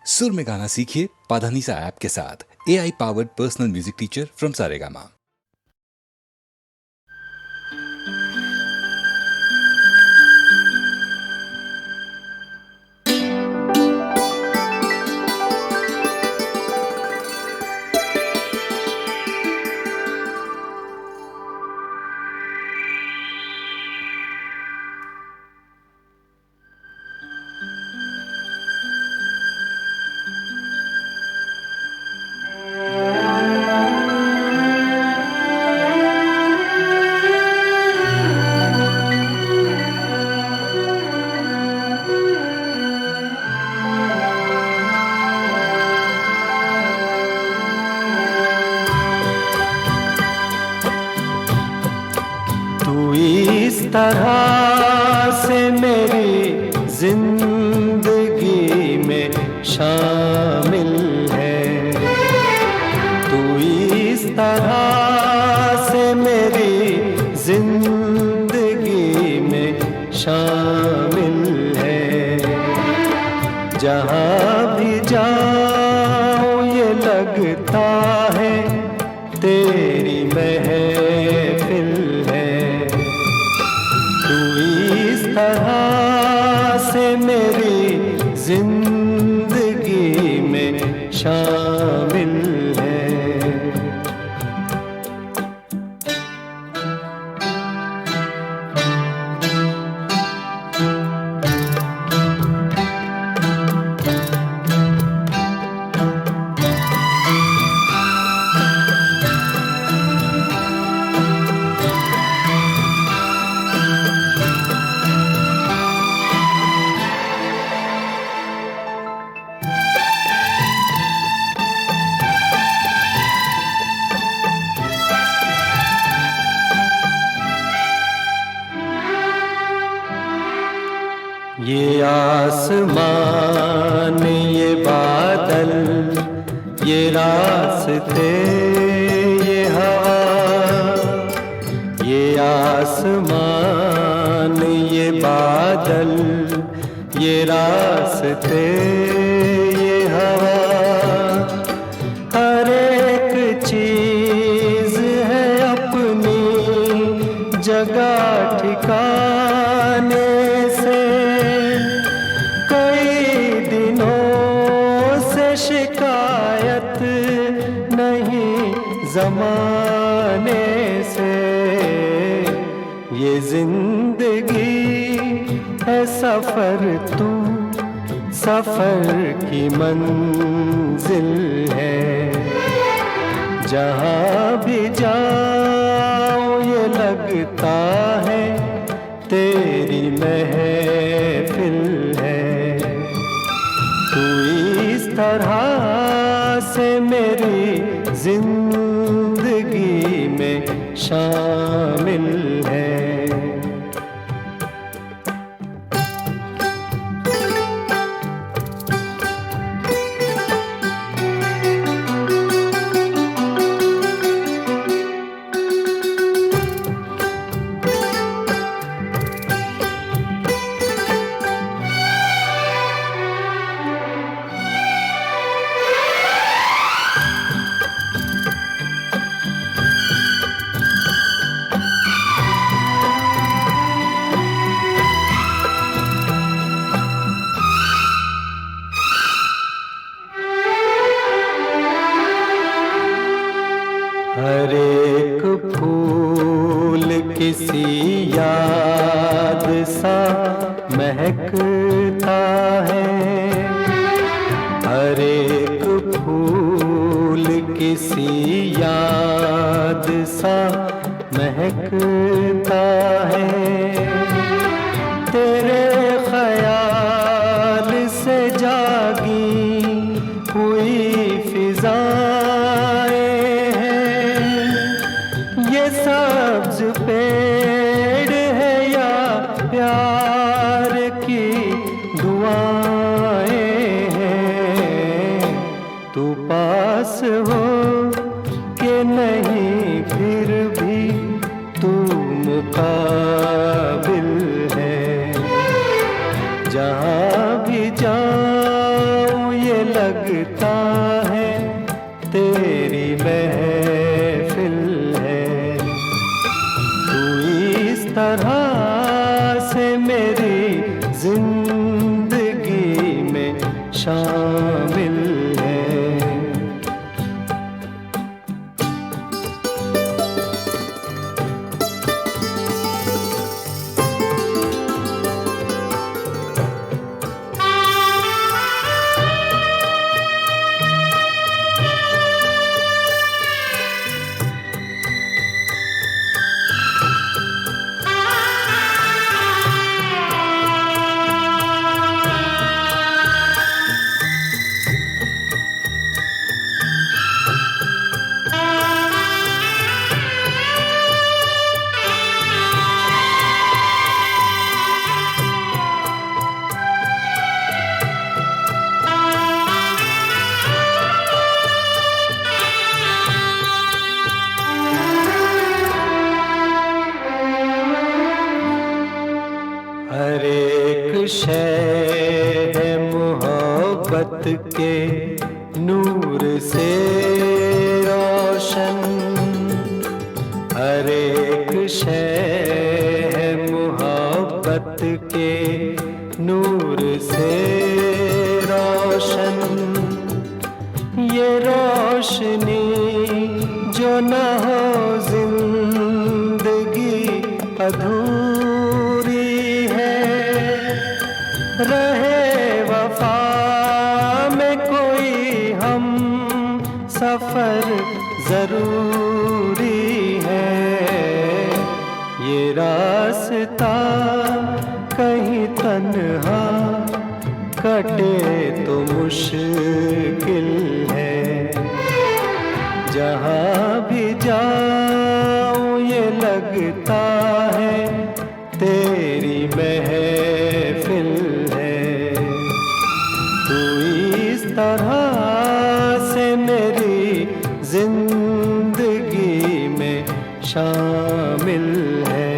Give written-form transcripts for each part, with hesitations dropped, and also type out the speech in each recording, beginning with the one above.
सुर में गाना सीखिए पाधानीसा ऐप के साथ। AI powered personal music teacher from Saregama. इस तरह से मेरी जिंदगी में शामिल है, तू इस तरह से मेरी जिंदगी में शामिल है। जहाँ भी जाऊँ ये लगता है तेरी महफिल है। तू इस तरह से मेरी जिंदगी में शामिल है। ये आसमान, ये बादल, ये रास्ते, ये हवा, ये आसमान, ये बादल, ये रास्ते, ये हवा, हर एक चीज है अपनी जगह ठिकाने से। शिकायत नहीं ज़माने से, ये जिंदगी है सफ़र, तू सफ़र की मंजिल है। जहाँ भी जाऊँ ये लगता है तेरी महफिल है। तू इस तरह से मेरी जिंदगी में शामिल है। हर एक फूल किसी याद सा महकता है, हर एक फूल किसी याद सा महकता है। तेरे ख्याल से जागी हुई फिजाएं हैं, ये सब्ज पेड़ है या प्यार की दुआएं हैं। तू पास हो के नहीं फिर भी तू मुकाबिल है। जहाँ भी जाऊँ ये लगता है तेरी महफिल है। तू इस तरह से मेरी जिंदगी में शामिल है। हर एक शय है मोहब्बत के नूर से रोशन। हर एक शय है मोहब्बत के नूर से रोशन। ये रोशनी जो न हो जिंदगी अधूरी है। रहे वफा में कोई हम सफर जरूरी है। ये रास्ता कहीं तन्हा कटे तो मुश्किल है। जहाँ भी जाऊं ये लगता है तेरी महफिल है। तू इस तरह से मेरी जिंदगी में शामिल है।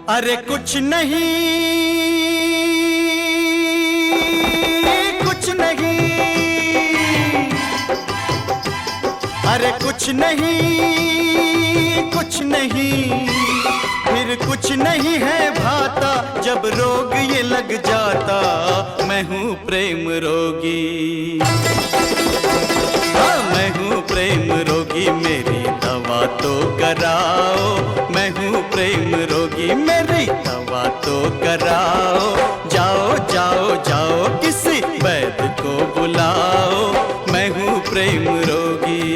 अरे कुछ नहीं, कुछ नहीं, अरे कुछ नहीं, कुछ नहीं, फिर कुछ नहीं है भाता जब रोग ये लग जाता। मैं हूँ प्रेम रोगी, हाँ मैं हूँ प्रेम रोगी, मेरी दवा तो कराओ। मैं हूँ प्रेम रोगी, मेरी दवा तो कराओ। जाओ जाओ जाओ किसी वैद्य को बुलाओ। मैं हूँ प्रेम रोगी।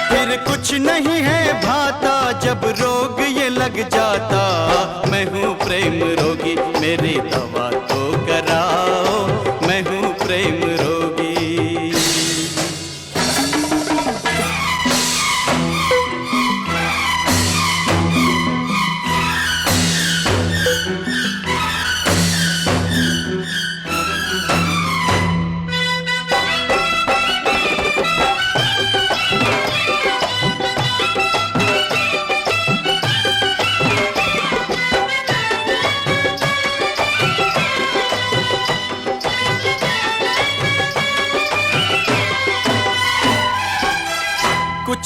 फिर कुछ नहीं है भाता जब रोग ये लग जाता। मैं हूँ प्रेम रोगी, मेरी दवा तो कराओ। मैं हूँ प्रेम रोगी।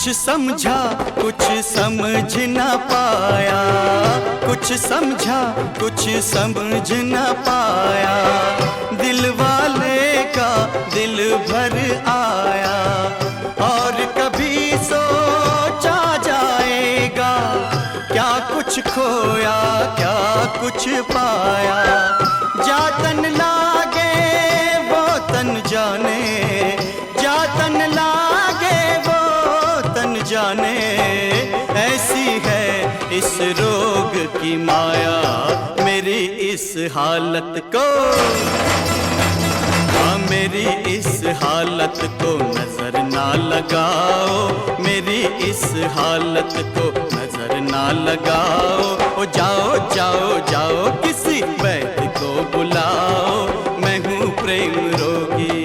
कुछ समझा कुछ समझ न पाया, कुछ समझा कुछ समझ न पाया, दिल वाले का दिल भर आया। और कभी सोचा जाएगा क्या कुछ खोया क्या कुछ पाया, जातन लागे वो तन जाने, जातन लागे वो तन जाने, ऐसी है इस रोग की माया मेरी इस हालत को, हाँ मेरी इस हालत को नजर ना लगाओ, मेरी इस हालत को नजर ना लगाओ। ओ जाओ जाओ जाओ किसी वैद्य को बुलाओ, मैं हूँ प्रेम रोगी।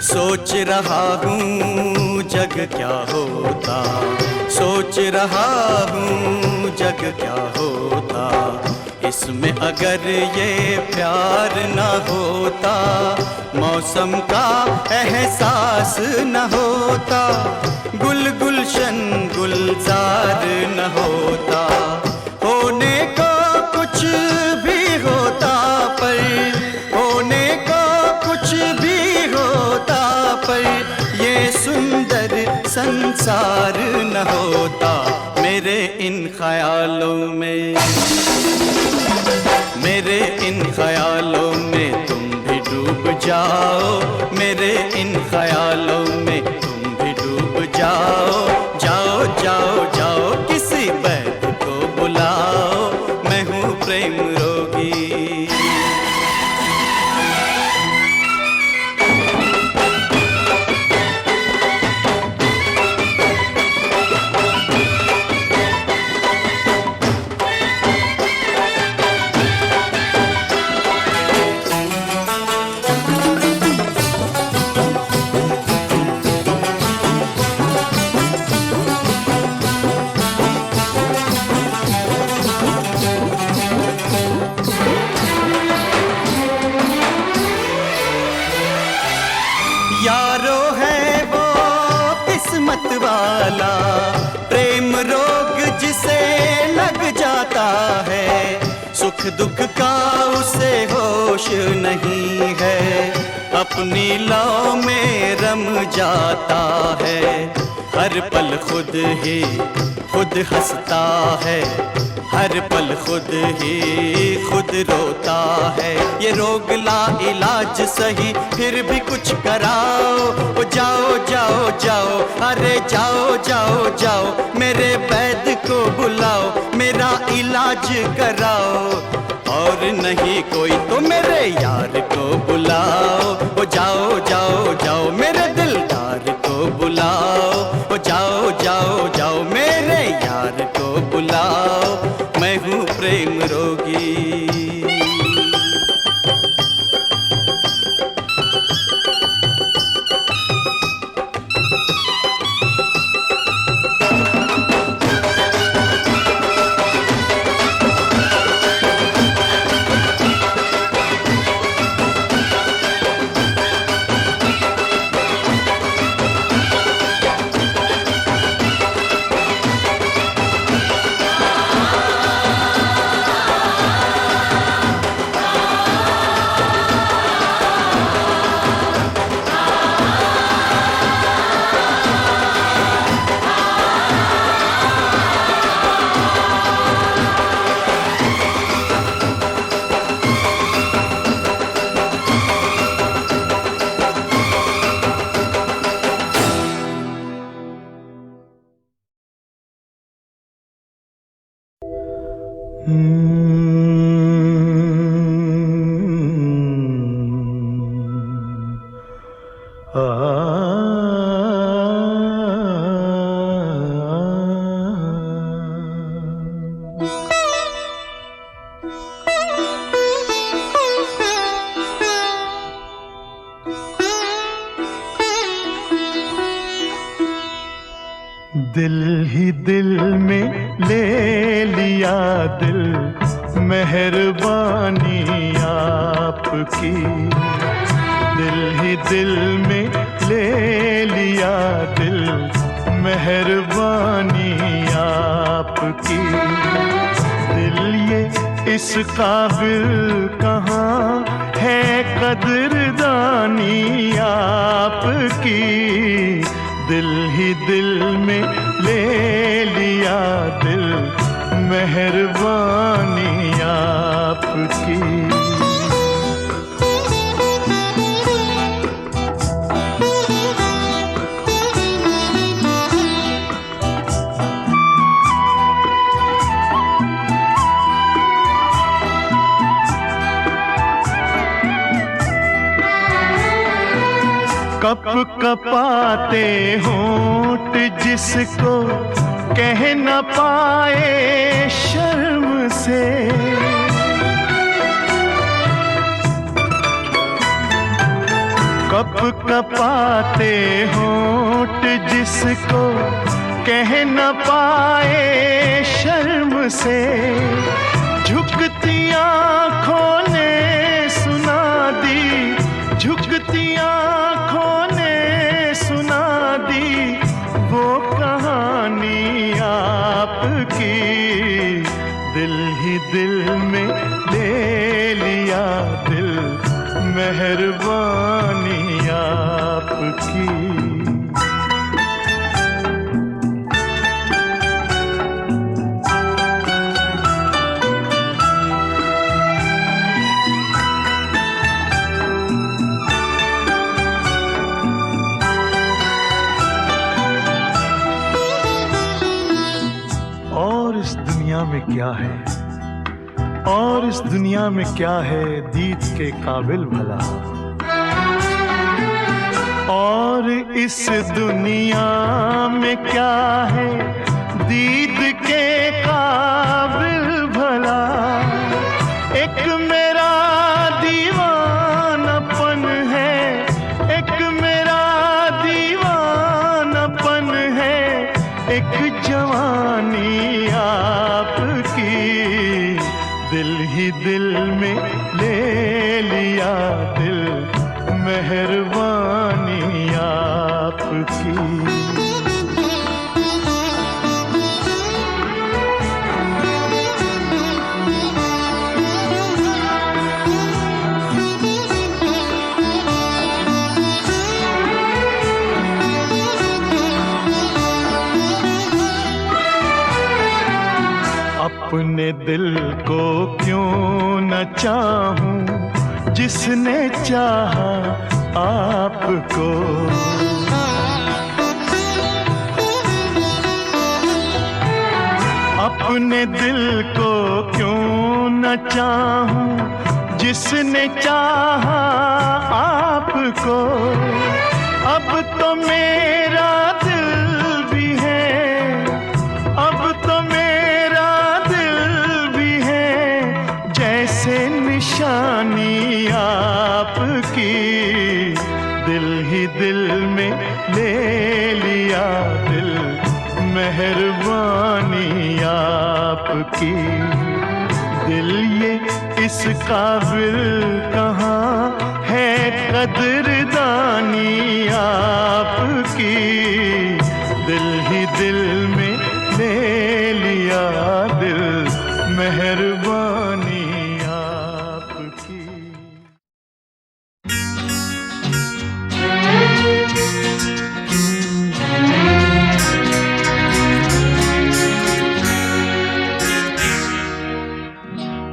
सोच रहा हूँ जग क्या होता, सोच रहा हूँ जग क्या होता, इसमें अगर ये प्यार न होता, मौसम का एहसास न होता, गुल गुलशन गुलजार न होता, होने को कुछ भी होता पर, होने को कुछ भी होता पर, ये सुंदर संसार न होता मेरे इन ख्यालों में, मेरे इन ख्यालों में तुम भी डूब जाओ, मेरे इन ख्यालों में तुम भी डूब जाओ, जाओ जाओ जाओ किसी वैद्य को बुलाओ, मैं हूँ प्रेम रोगी। यारो है वो किस्मत वाला, प्रेम रोग जिसे लग जाता है, सुख दुख का उसे होश नहीं है, अपनी लौ में रम जाता है, हर पल खुद ही खुद हंसता है, हर पल खुद ही खुद रोता है, ये रोग ला इलाज सही फिर भी कुछ कराओ, ओ जाओ जाओ जाओ अरे जाओ जाओ जाओ, मेरे वैद्य को बुलाओ मेरा इलाज कराओ, और नहीं कोई तो मेरे यार को बुलाओ, ओ जाओ जाओ जाओ मेरे दिलदार को बुलाओ, ओ जाओ जाओ जाओ मेरे यार को बुलाओ, मैं हूँ प्रेम रोगी। दिल ही दिल में ले लिया दिल, मेहरबानी आपकी। दिल ही दिल में ले लिया दिल, मेहरबानी आपकी। दिल ये इस काबिल कहाँ है कदरदानी आपकी। दिल ही दिल में ले लिया दिल, मेहरबानी आपकी। कप कपाते होंठ जिसको कह न पाए शर्म से। कप कपाते होंठ जिसको कह न पाए शर्म से। झुकती आँखों ने सुना दी, झुकती आँखों ने सुना दी वो कहानी आपकी। दिल ही दिल में ले लिया दिल, मेहरबानी आपकी। में क्या है और इस दुनिया में क्या है दीद के काबिल भला। और इस दुनिया में क्या है दीद के काबिल भला। एक मेरा दीवानापन है, एक मेरा दीवानापन है, एक जवानी आपकी। दिल ही दिल में ले लिया दिल, मेहरबानी आपकी। अपने दिल को क्यों न चाहूं जिसने चाहा आपको। अपने दिल को क्यों न चाहूं जिसने चाहा आपको। अब तो मेरा दिल भी है, अब तो मेरा निशानी आपकी। दिल ही दिल में ले लिया दिल, मेहरबानी आपकी। दिल ये इस काबिल कहाँ है कदरदानी आपकी। दिल ही दिल में ले लिया दिल, मेहरबानी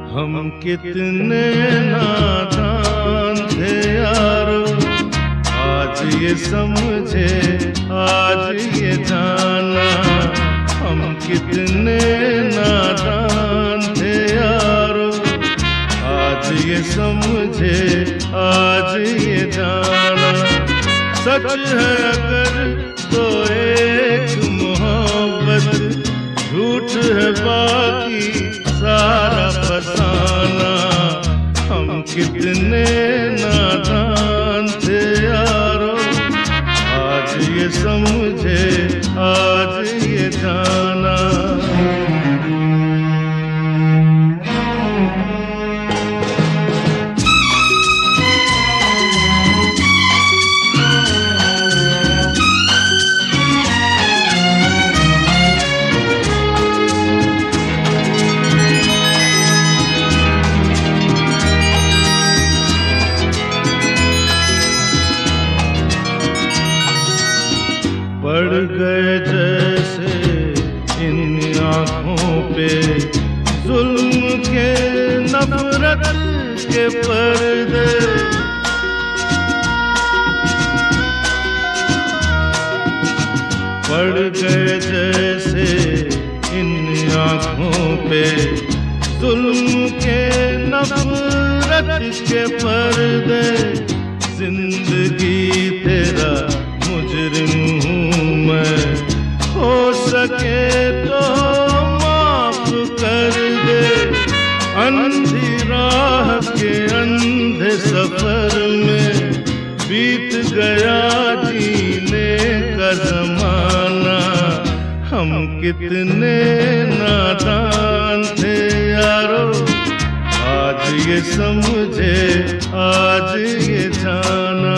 हम कितने नादान थे यारो, आज ये समझे आज ये जाना। हम कितने नादान थे ये समझे आज ये जाना, सच है अगर तो एक मोहब्बत, झूठ है बाकी सारा फसाना। हम कितने नादान थे यारो, आज ये समझे आज ये जाना। पड़ गए जैसे इन आँखों पे जुल्म के नफरत के पर्दे, पड़ गए जैसे इन आँखों पे जुल्म के नफरत के पर्दे। जिंदगी तेरा मुजरिम हूँ मैं, हो सके तो माफ कर दे। अंधी राह के अंधे सफर में बीत गया जीने का जमाना। हम कितने नादान थे यारो, आज ये समझे आज ये जाना।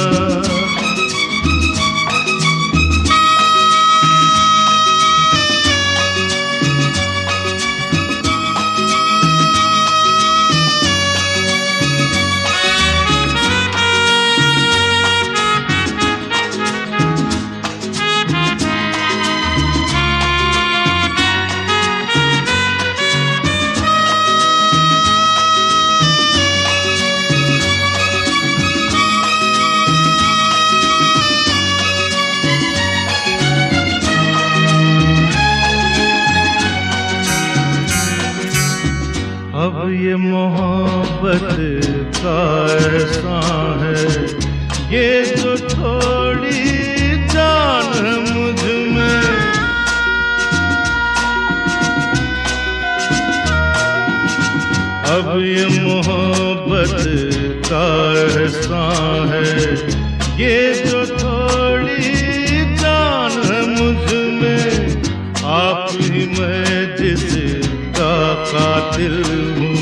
अब ये मोहब्बत का ऐसा है, ये जो थोड़ी जान है मुझ में। अब ये मोहब्बत का ऐसा है, ये जो थोड़ी जान है मुझ में। आप ही मैं जिसका कातिल हूँ,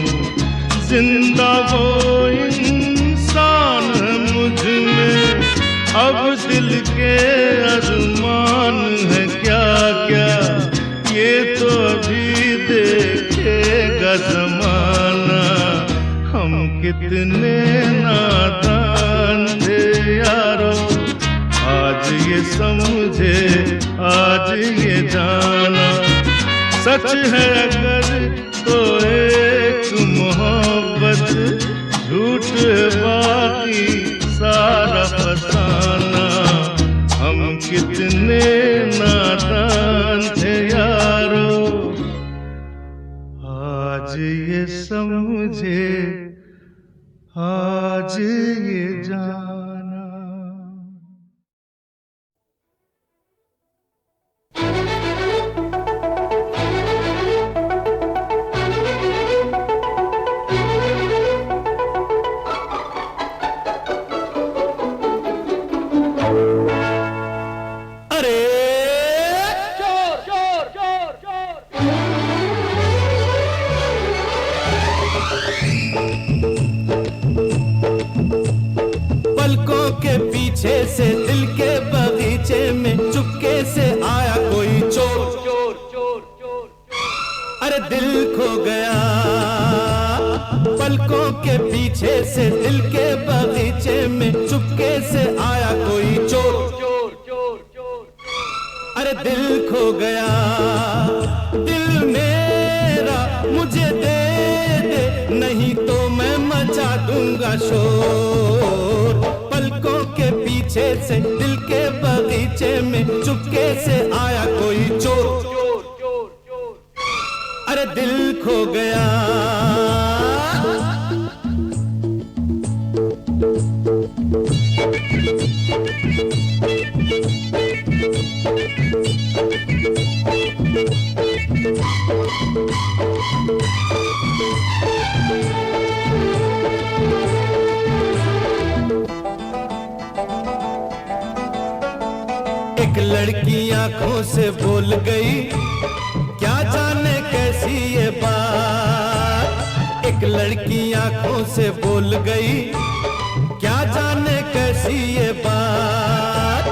जिंदा वो इंसान है मुझ में। अब दिल के अरमान है क्या क्या, ये तो अभी देखेगा जमाना। हम कितने नादान थे यारो, आज ये समझे आज ये जाना। सच है अगर तो एक मोहब्बत, झूठ है बाकी सारा फसाना। हम कितने नादान थे यारो, आज ये समझे आज ये जाना। पलकों के पीछे से दिल के बगीचे में चुपके से आया कोई चोर। अरे दिल खो गया। पलकों के पीछे से दिल के बगीचे में चुपके से आया कोई चोर। अरे दिल खो गया। दिल मेरा मुझे दे दे, नहीं तो मैं मचा दूंगा शोर। पलकों के पीछे से दिल के बगीचे में चुपके से आया कोई चोर। अरे दिल खो गया। एक लड़की आंखों से बोल गई, क्या जाने कैसी ये बात। एक लड़की आंखों से बोल गई, क्या जाने कैसी ये बात।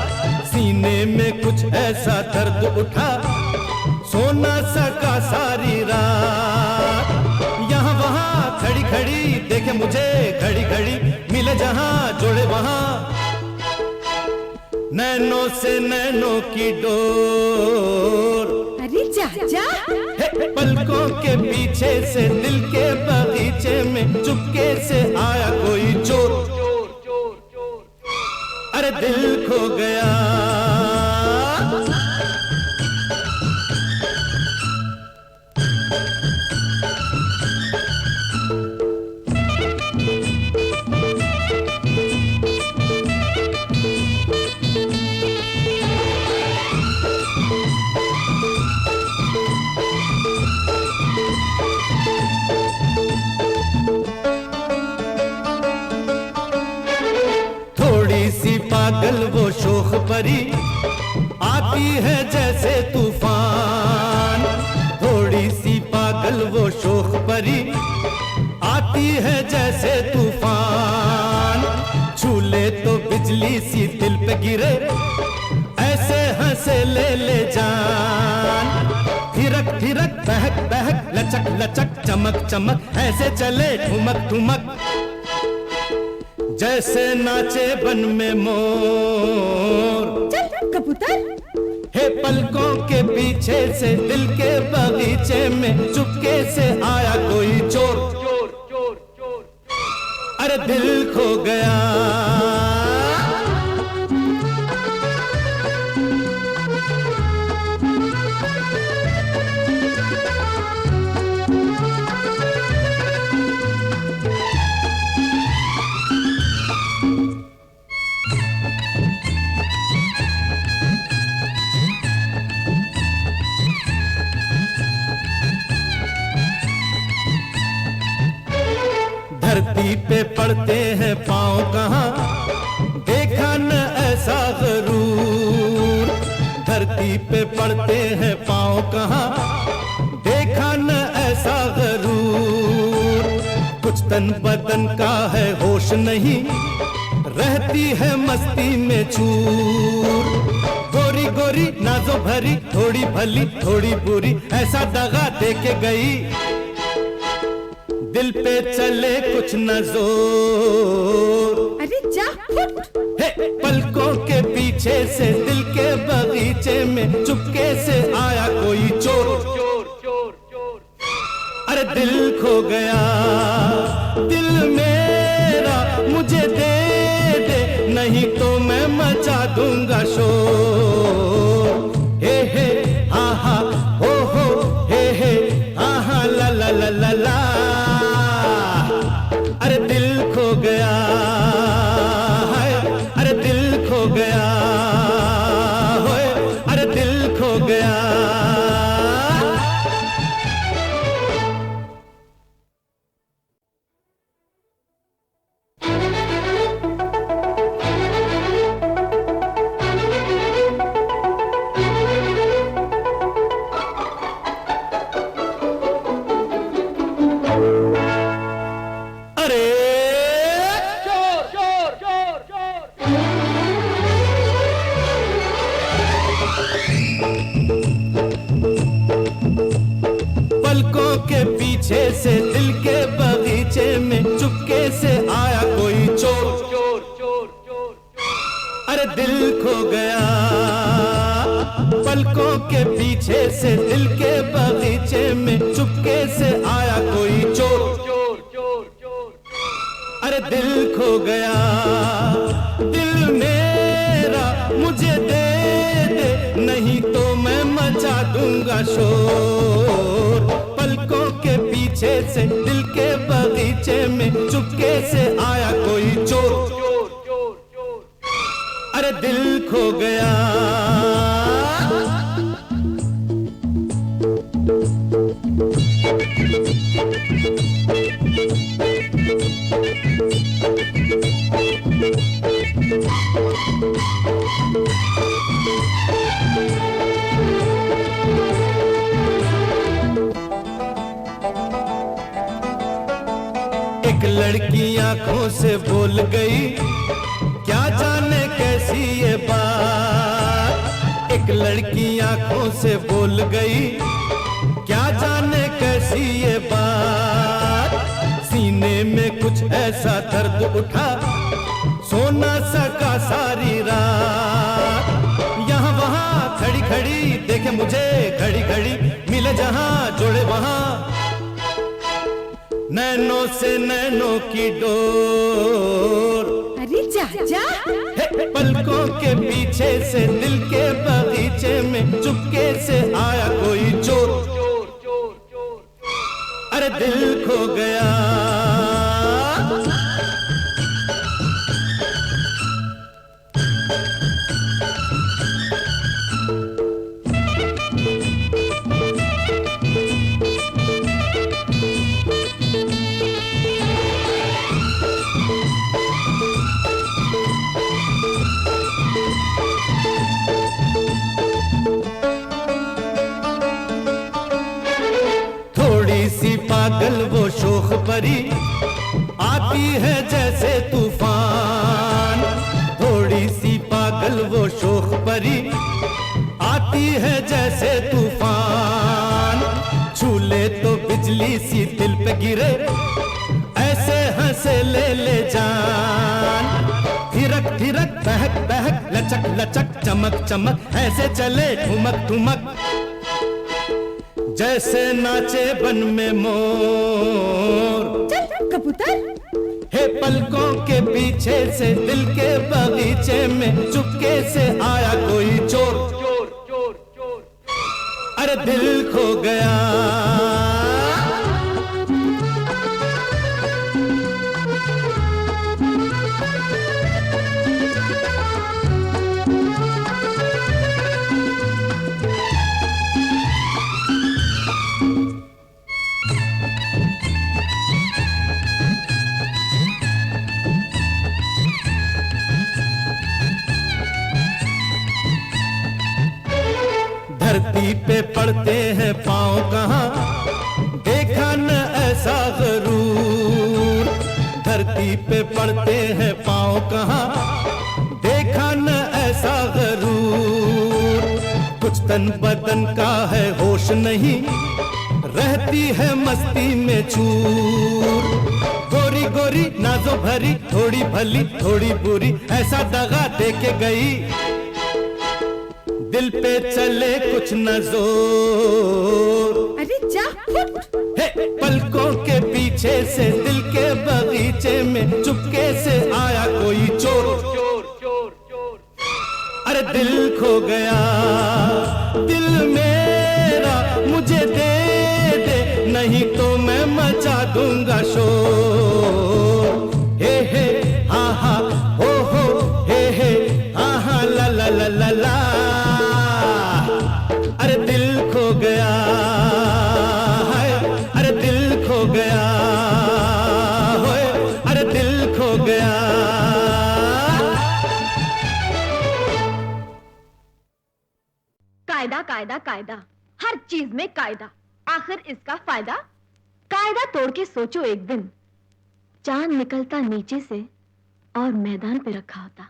सीने में कुछ ऐसा दर्द उठा, सो ना सका सारी रात। यहाँ वहाँ खड़ी खड़ी देखे मुझे, घड़ी घड़ी मिले जहाँ जोड़े वहाँ। नैनों से नैनों की डोर, अरे जा जा। पलकों के पीछे से दिल के बगीचे में चुपके से आया कोई चोर। अरे दिल खो गया। पागल वो शोख परी आती है जैसे तूफान। थोड़ी सी पागल वो शोख परी आती है जैसे तूफान। छूले तो बिजली सी दिल पे गिरे, ऐसे हंसे ले जान। थिरक थिरक बहक बहक लचक लचक चमक चमक, ऐसे चले ठुमक ठुमक जैसे नाचे बन में मोर। चल कबूतर। हे पलकों के पीछे से दिल के बगीचे में चुपके से आया कोई चोर। अरे दिल खो गया। धरती पे पड़ते हैं पाँव कहाँ, देखा न ऐसा गरूर। धरती पे पड़ते हैं पाँव कहाँ, देखा न ऐसा गरूर। कुछ तन बदन का है होश नहीं, रहती है मस्ती में चूर। गोरी गोरी नाजो भरी, थोड़ी भली थोड़ी बुरी, ऐसा दगा दे के गई। दिल पे चले कुछ न जोर। अरे जा फुट। पलकों के पीछे से दिल के बगीचे में चुपके से आया कोई चोर। अरे दिल खो गया। दिल मेरा मुझे दे दे, नहीं तो मैं मचा दूंगा शोर। हे हा हा हो हे हा हा ला ला ला ला ला। अरे दिल खो गया है, अरे दिल खो गया होए, अरे दिल खो गया। पलकों के पीछे से दिल के बगीचे में चुपके से आया कोई चोर। अरे दिल खो गया। पलकों के पीछे से दिल के बगीचे में चुपके से आया कोई चोर। अरे दिल खो गया। दिल मेरा मुझे दे दे, नहीं तो मैं मचा दूंगा शोर। पलकों के पीछे से दिल के बगीचे में चुपके से आया कोई चोर। अरे दिल खो गया। लड़की आंखों से बोल गई, क्या जाने कैसी ये बात। एक लड़की आंखों से बोल गई, क्या जाने कैसी ये बात। सीने में कुछ ऐसा दर्द उठा, सो ना सका सारी रात। यहाँ वहाँ खड़ी खड़ी देखे मुझे, खड़ी खड़ी मिले जहाँ जोड़े वहाँ। नैनों से नैनों की डोर, अरे जा जा हे, पलकों के पीछे से दिल के बगीचे में चुपके से आया कोई चोर। अरे दिल खो गया। पागल वो शोख परी, आती है जैसे तूफान। थोड़ी सी पागल वो शोख परी, आती है जैसे तूफान। छूले तो बिजली सी दिल पे गिरे, ऐसे हंसे ले जान। थिरक थिरक बहक बहक लचक लचक चमक चमक, ऐसे चले ठुमक ठुमक जैसे नाचे बन में मोर। चल कबूतर, हे पलकों के पीछे से दिल के बगीचे में चुपके से आया कोई चोर। अरे दिल खो गया। धरती पे पड़ते हैं पाँव कहाँ, देखा न ऐसा गरूर। धरती पे पड़ते हैं पाँव कहाँ, देखा न ऐसा गरूर। कुछ तन बदन का है होश नहीं, रहती है मस्ती में चूर। गोरी गोरी नाजो भरी, थोड़ी भली थोड़ी बुरी, ऐसा दगा दे के गई। दिल पे चले कुछ न जोर। अरे जा फुट। हे, पलकों के पीछे से दिल के बगीचे में चुपके से आया कोई चोर। अरे दिल खो गया। दिल मेरा मुझे दे दे, नहीं तो मैं मचा दूंगा शोर। हे हा हा हो हे हा हा ला ला ला ला ला। अरे दिल खो गया है, अरे दिल खो गया होए, अरे दिल खो गया। कायदा कायदा कायदा, हर चीज में कायदा, आखिर इसका फायदा। कायदा तोड़ के सोचो एक दिन, चांद निकलता नीचे से और मैदान पे रखा होता।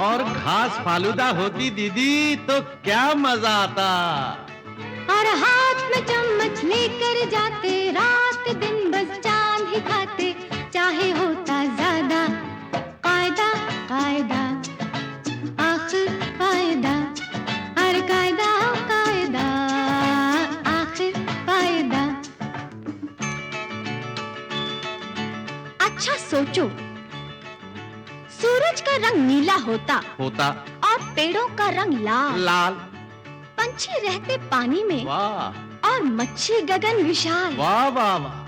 और घास फालूदा होती दीदी तो क्या मजा आता। और हाथ में चम्मच लेकर जाते, रात दिन बस चांद ही खाते, चाहे होता ज्यादा कायदा कायदा, आखिर कायदा, हर कायदा कायदा, आखिर कायदा। अच्छा सोचो, सूरज का रंग नीला होता और पेड़ों का रंग लाल, पंछी रहते पानी में वाह और मच्छी गगन विशाल। वाह वाह वाह।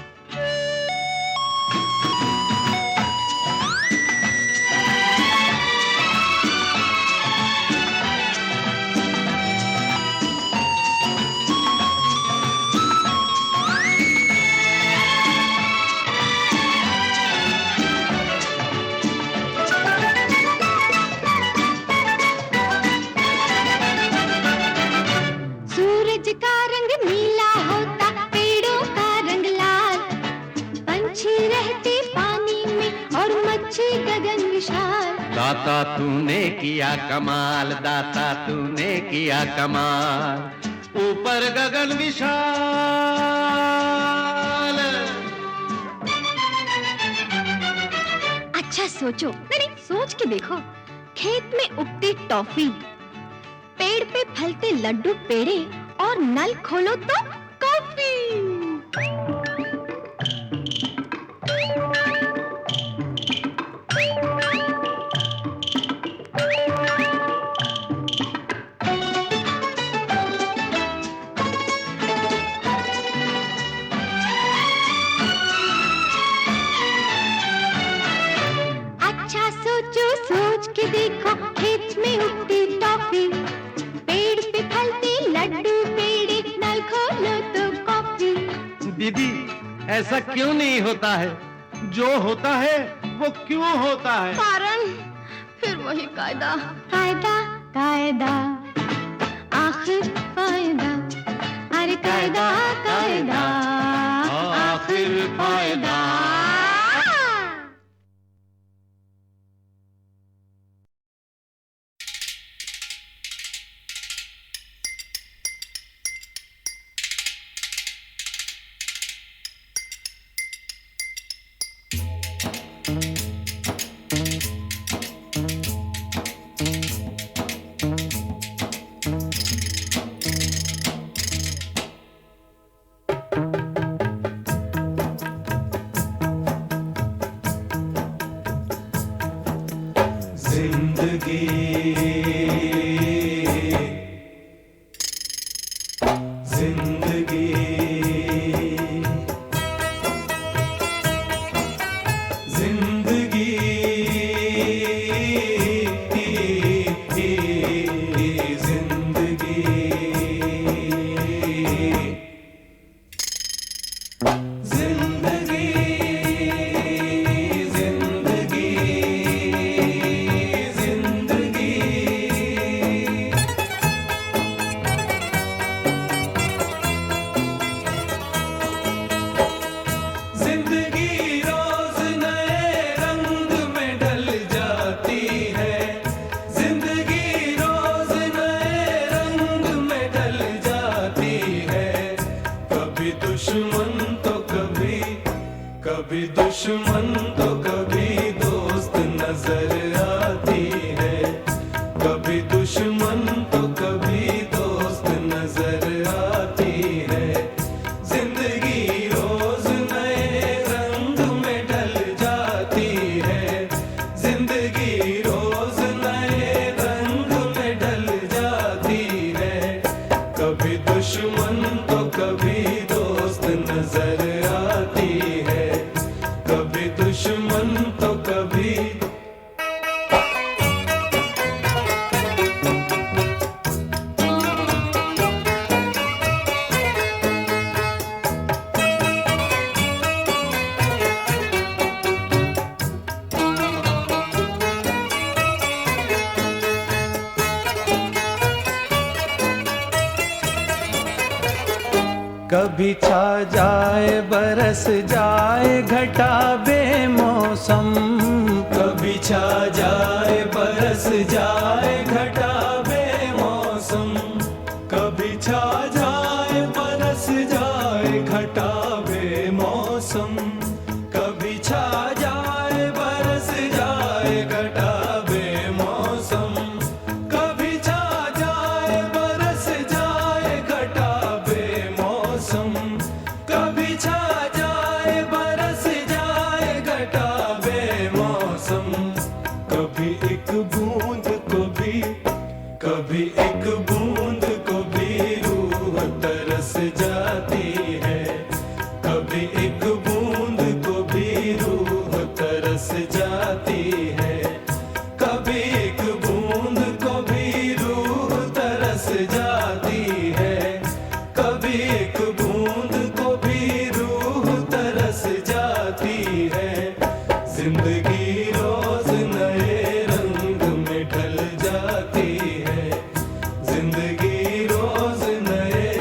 सूरज का रंग नीला होता, पेड़ों का रंग लाल, पंछी रहते पानी में और मच्छी गगन विशाल। दाता तूने किया कमाल, दाता तूने किया कमाल, ऊपर गगन विशाल। अच्छा सोचो, नहीं सोच के देखो, खेत में उगती टॉफी, पेड़ पे फलते लड्डू पेड़े और नल खोलो तो कॉफी। अच्छा सोचो, सोच के देखो, खेत में उगती टॉफी, पेड़ पे फलते लड्डू पेड़े, नल खोलो तो कॉफी। दीदी ऐसा क्यों नहीं होता है, जो होता है वो क्यों होता है। कारण फिर वही कायदा कायदा कायदा, आखिर कायदा, हर कायदा कायदा, आखिर कायदा। कभी छा जाए बरस जाए घटा बेमौसम, कभी छा जाए बरस जाए बेमौसम, कभी छा जाए बरस जाए घटा बेमौसम, कभी छा जाए बरस जाए घटा बेमौसम, कभी छा जाए बरस जाए घटा बेमौसम, कभी एक बूंद को भी, कभी एक बूंद को भी रूह तरस जाती है, कभी एक बूंद को भी रूह तरस जाती है, कभी एक बूंद को भी रूह तरस जाती है, कभी एक बूंद को भी रूह तरस जाती है। जिंदगी रोज नए रंग में ढल जाती है, जिंदगी रोज नए।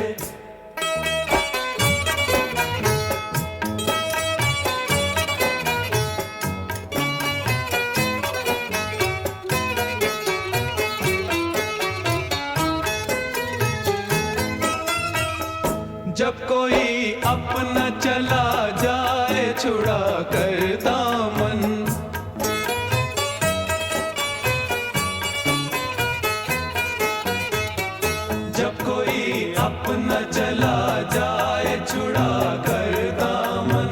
जब कोई अपना चला जाए छुड़ा कर दामन, जब कोई अपना चला जाए छुड़ा कर दामन,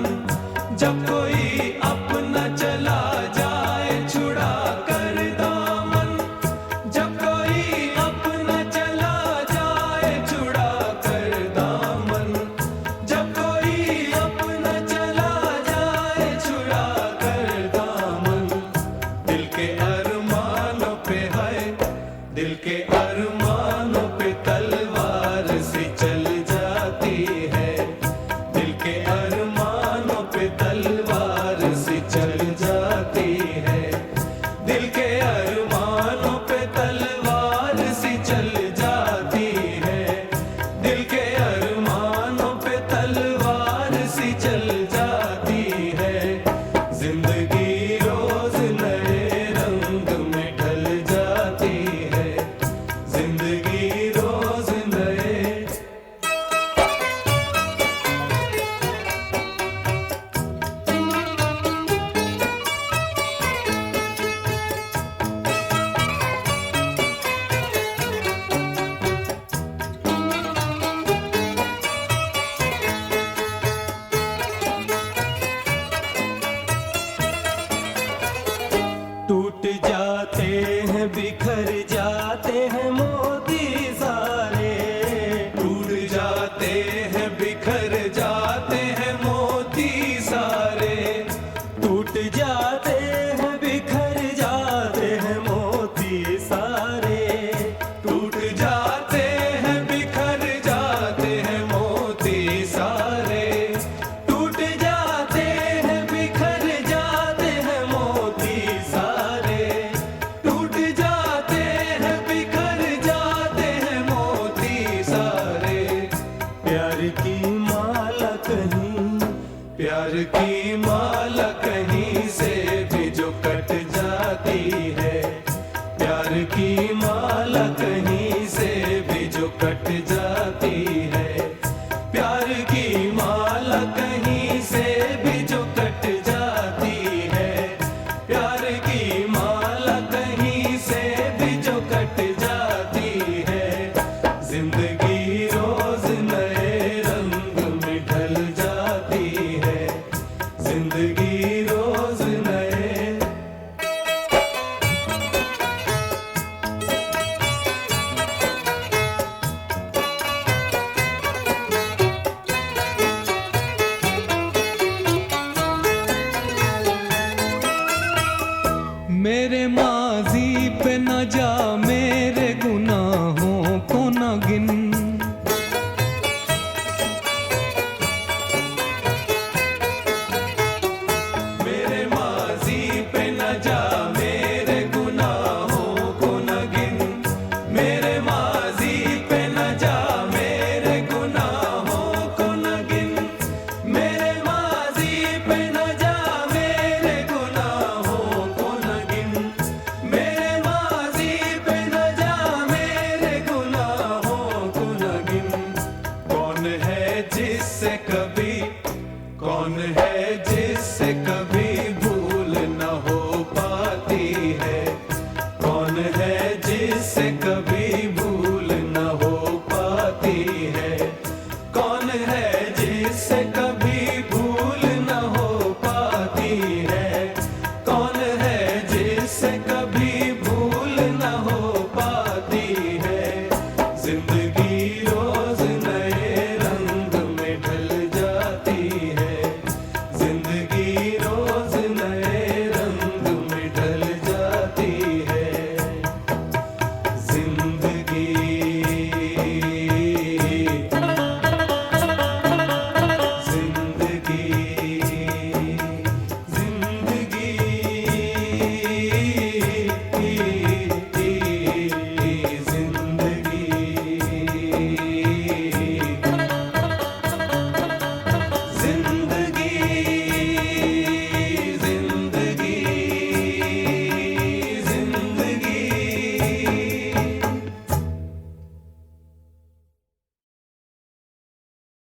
जब कोई अपना चला जाए छुड़ा कर दामन, जब कोई अपना चला जाए छुड़ा कर दामन, जब कोई अपना चला जाए छुड़ा कर दामन, दिल के अरमानों पे है, दिल के अरमानों पे तलवार सी चल जाती है, दिल के अरमानों पे तलवार सी चल जाती है, दिल के अरमानों पे तलवार सी चल जाती है, दिल के अरमानों पे तलवार सी चल जाती है। जिंदगी रोज नए रंग में ढल जाती है, जिंदगी रोज नए। टूट जाते हैं बिखर जाते हैं मोती सारे, टूट जाते हैं बिखर जाते हैं मोती सारे, टूट जाते हैं बिखर जाते हैं मोती सारे, टूट जाते हैं बिखर जाते हैं मोती सारे, टूट जाते हैं बिखर जाते हैं मोती सारे, टूट जाते हैं बिखर जाते हैं मोती सारे। प्यार की माला कहीं, प्यार की माला कहीं से भी जो कट जाती है, प्यार की माला कहीं से भी जो कट जाती है, प्यार की माला कहीं से भी जो कट जाती है, प्यार की माला कहीं से भी जो कट जाती है। जिंदगी रोज नए रंग में ढल जाती है, जिंदगी कौन है